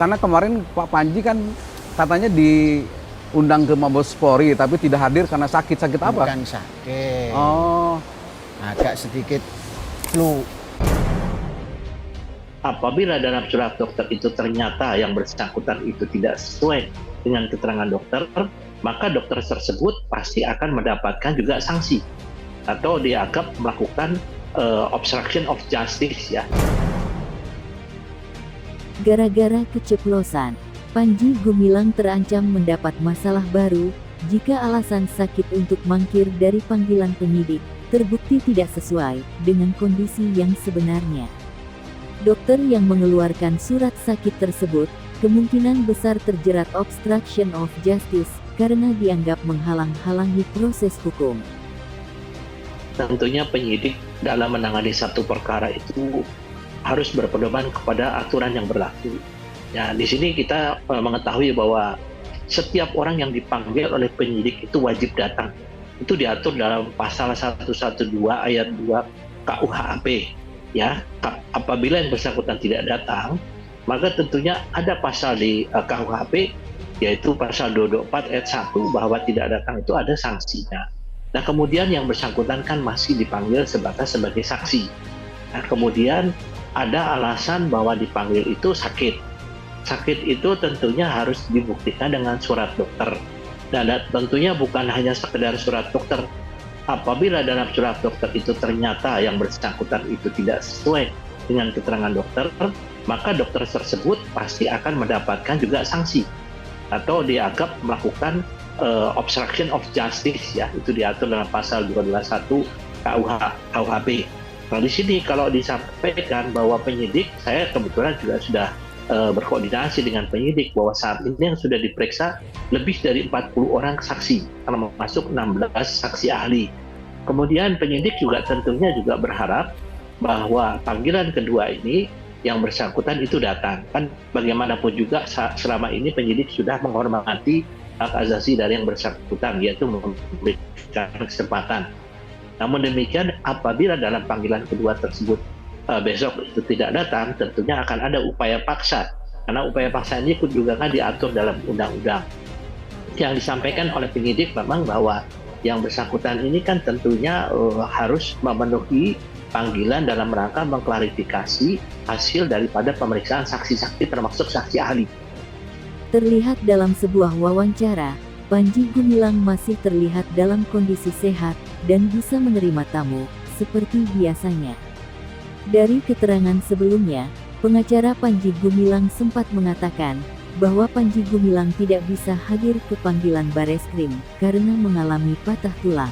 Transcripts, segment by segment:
Karena kemarin Pak Panji kan katanya diundang ke Mabespori tapi tidak hadir karena sakit. Sakit apa? Bukan sakit. Oh. Agak sedikit flu. Apabila dalam surat dokter itu ternyata yang bersangkutan itu tidak sesuai dengan keterangan dokter, maka dokter tersebut pasti akan mendapatkan juga sanksi atau dianggap melakukan obstruction of justice ya. Gara-gara keceplosan, Panji Gumilang terancam mendapat masalah baru jika alasan sakit untuk mangkir dari panggilan penyidik terbukti tidak sesuai dengan kondisi yang sebenarnya. Dokter yang mengeluarkan surat sakit tersebut kemungkinan besar terjerat obstruction of justice karena dianggap menghalang-halangi proses hukum. Tentunya penyidik dalam menangani satu perkara itu harus berpedoman kepada aturan yang berlaku. Ya, di sini kita mengetahui bahwa setiap orang yang dipanggil oleh penyidik itu wajib datang. Itu diatur dalam pasal 112 ayat 2 KUHP. Ya, apabila yang bersangkutan tidak datang, maka tentunya ada pasal di KUHP yaitu pasal 224 ayat 1 bahwa tidak datang itu ada sanksinya. Nah, kemudian yang bersangkutan kan masih dipanggil sebagai saksi. Nah, kemudian ada alasan bahwa dipanggil itu sakit. Sakit itu tentunya harus dibuktikan dengan surat dokter. Dan tentunya bukan hanya sekedar surat dokter. Apabila dalam surat dokter itu ternyata yang bersangkutan itu tidak sesuai dengan keterangan dokter, maka dokter tersebut pasti akan mendapatkan juga sanksi atau dianggap melakukan obstruction of justice ya. Itu diatur dalam pasal 221 KUHP. Nah, di sini kalau disampaikan bahwa penyidik, saya kebetulan juga sudah berkoordinasi dengan penyidik bahwa saat ini yang sudah diperiksa lebih dari 40 orang saksi, termasuk 16 saksi ahli. Kemudian penyidik juga tentunya juga berharap bahwa panggilan kedua ini yang bersangkutan itu datang. Kan bagaimanapun juga selama ini penyidik sudah menghormati hak asasi dari yang bersangkutan, yaitu memberikan kesempatan. Namun demikian, apabila dalam panggilan kedua tersebut besok itu tidak datang, tentunya akan ada upaya paksa. Karena upaya paksa ini juga kan diatur dalam undang-undang. Yang disampaikan oleh penyidik memang bahwa yang bersangkutan ini kan tentunya harus memenuhi panggilan dalam rangka mengklarifikasi hasil daripada pemeriksaan saksi-saksi termasuk saksi ahli. Terlihat dalam sebuah wawancara, Panji Gumilang masih terlihat dalam kondisi sehat dan bisa menerima tamu seperti biasanya. Dari keterangan sebelumnya, pengacara Panji Gumilang sempat mengatakan bahwa Panji Gumilang tidak bisa hadir ke panggilan Bareskrim karena mengalami patah tulang.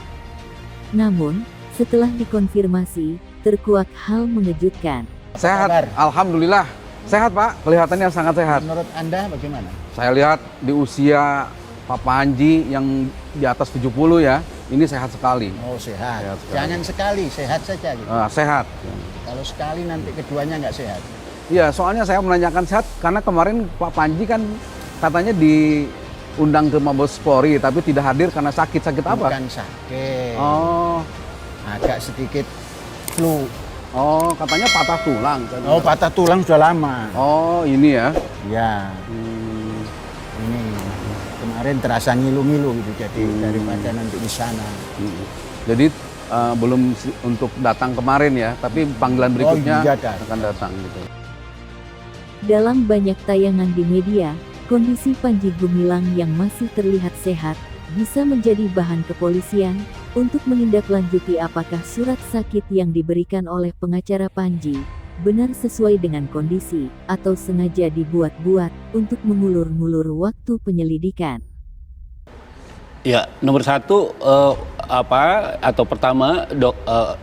Namun, setelah dikonfirmasi, terkuak hal mengejutkan. Sehat, alhamdulillah. Sehat Pak, kelihatannya sangat sehat. Menurut Anda bagaimana? Saya lihat di usia Pak Panji yang di atas 70 ya, ini sehat sekali. Oh, sehat. Sehat sekali. Jangan sekali, sehat saja gitu. Sehat. Kalau sekali nanti keduanya nggak sehat. Iya, soalnya saya menanyakan sehat karena kemarin Pak Panji kan katanya diundang ke Mabespori tapi tidak hadir karena sakit. Sakit apa? Bukan sakit. Oh. Agak sedikit flu. Oh, katanya patah tulang. Oh, patah tulang sudah lama. Oh, ini ya. Ya. Ini kemarin terasa ngilu-ngilu gitu, jadi daripada nanti di sana. Jadi belum untuk datang kemarin ya, tapi panggilan berikutnya iya, akan datang gitu. Dalam banyak tayangan di media, kondisi Panji Gumilang yang masih terlihat sehat bisa menjadi bahan kepolisian untuk menindaklanjuti apakah surat sakit yang diberikan oleh pengacara Panji benar sesuai dengan kondisi atau sengaja dibuat-buat untuk mengulur-ngulur waktu penyelidikan. Ya, nomor satu pertama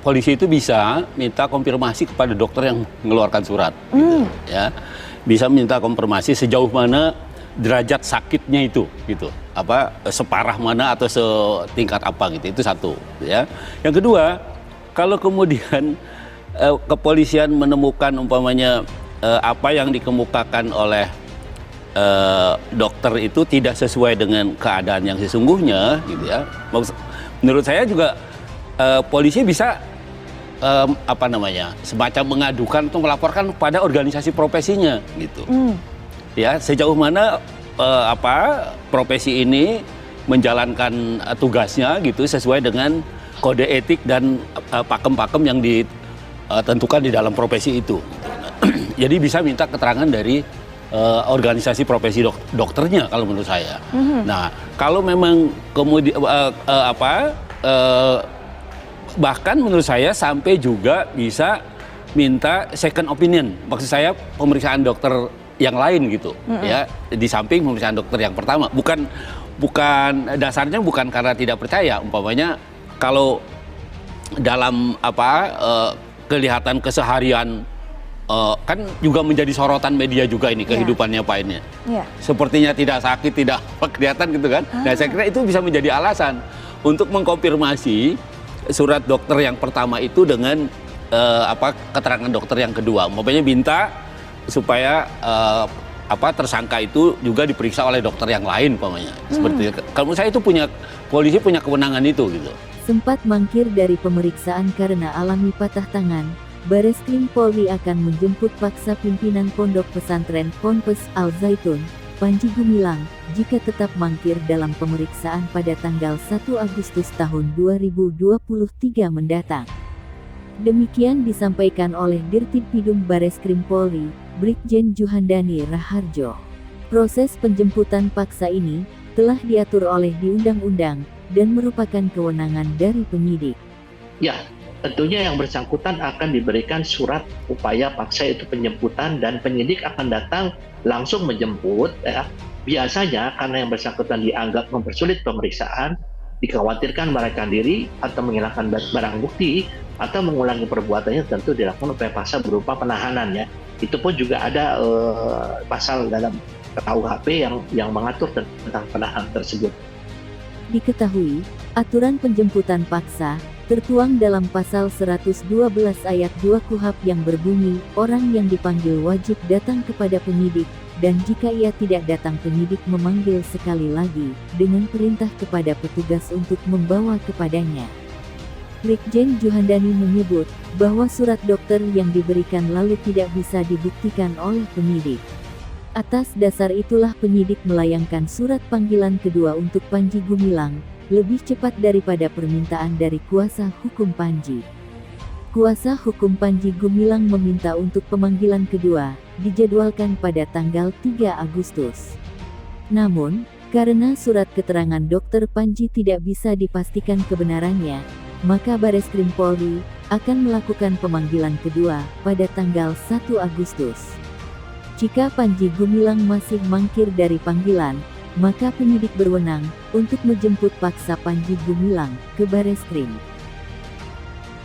polisi itu bisa minta konfirmasi kepada dokter yang mengeluarkan surat, gitu, ya, bisa minta konfirmasi sejauh mana derajat sakitnya itu, gitu, separah mana atau setingkat apa gitu, itu satu, ya. Yang kedua, kalau kemudian kepolisian menemukan umpamanya apa yang dikemukakan oleh dokter itu tidak sesuai dengan keadaan yang sesungguhnya, gitu ya. Menurut saya juga polisi bisa semacam mengadukan atau melaporkan pada organisasi profesinya, gitu. ya sejauh mana profesi ini menjalankan tugasnya gitu sesuai dengan kode etik dan pakem-pakem yang ditentukan di dalam profesi itu. Jadi bisa minta keterangan dari organisasi profesi dokternya kalau menurut saya. Nah, kalau memang kemudian bahkan menurut saya sampai juga bisa minta second opinion. Maksud saya pemeriksaan dokter yang lain gitu, ya di samping pemeriksaan dokter yang pertama. Bukan dasarnya bukan karena tidak percaya. Umpamanya kalau dalam kelihatan keseharian kan juga menjadi sorotan media juga ini kehidupannya Pak ini. Sepertinya tidak sakit, tidak kelihatan gitu kan. Nah, saya kira itu bisa menjadi alasan untuk mengkonfirmasi surat dokter yang pertama itu dengan keterangan dokter yang kedua. Umpamanya minta supaya tersangka itu juga diperiksa oleh dokter yang lain umpamanya. Seperti kalau saya itu polisi punya kewenangan itu gitu. Sempat mangkir dari pemeriksaan karena alami patah tangan, Bareskrim Polri akan menjemput paksa pimpinan Pondok Pesantren Ponpes Al Zaitun, Panji Gumilang, jika tetap mangkir dalam pemeriksaan pada tanggal 1 Agustus tahun 2023 mendatang. Demikian disampaikan oleh Dirtipidum Bareskrim Polri, Brigjen Juhandani Raharjo. Proses penjemputan paksa ini telah diatur oleh di undang-undang dan merupakan kewenangan dari penyidik. Ya, tentunya yang bersangkutan akan diberikan surat upaya paksa itu penjemputan dan penyidik akan datang langsung menjemput. Ya. Biasanya karena yang bersangkutan dianggap mempersulit pemeriksaan, dikhawatirkan melarikan diri atau menghilangkan barang bukti atau mengulangi perbuatannya, tentu dilakukan upaya paksa berupa penahanan ya. Itu pun juga ada pasal dalam KUHP yang mengatur tentang penahanan tersebut. Diketahui, aturan penjemputan paksa tertuang dalam pasal 112 ayat 2 KUHP yang berbunyi, orang yang dipanggil wajib datang kepada penyidik, dan jika ia tidak datang penyidik memanggil sekali lagi, dengan perintah kepada petugas untuk membawa kepadanya. Brigjen Juhandani menyebut, bahwa surat dokter yang diberikan lalu tidak bisa dibuktikan oleh penyidik. Atas dasar itulah penyidik melayangkan surat panggilan kedua untuk Panji Gumilang, lebih cepat daripada permintaan dari kuasa hukum Panji. Kuasa hukum Panji Gumilang meminta untuk pemanggilan kedua, dijadwalkan pada tanggal 3 Agustus. Namun, karena surat keterangan dokter Panji tidak bisa dipastikan kebenarannya, maka Bareskrim Polri akan melakukan pemanggilan kedua pada tanggal 1 Agustus. Jika Panji Gumilang masih mangkir dari panggilan, maka penyidik berwenang untuk menjemput paksa Panji Gumilang ke Bareskrim.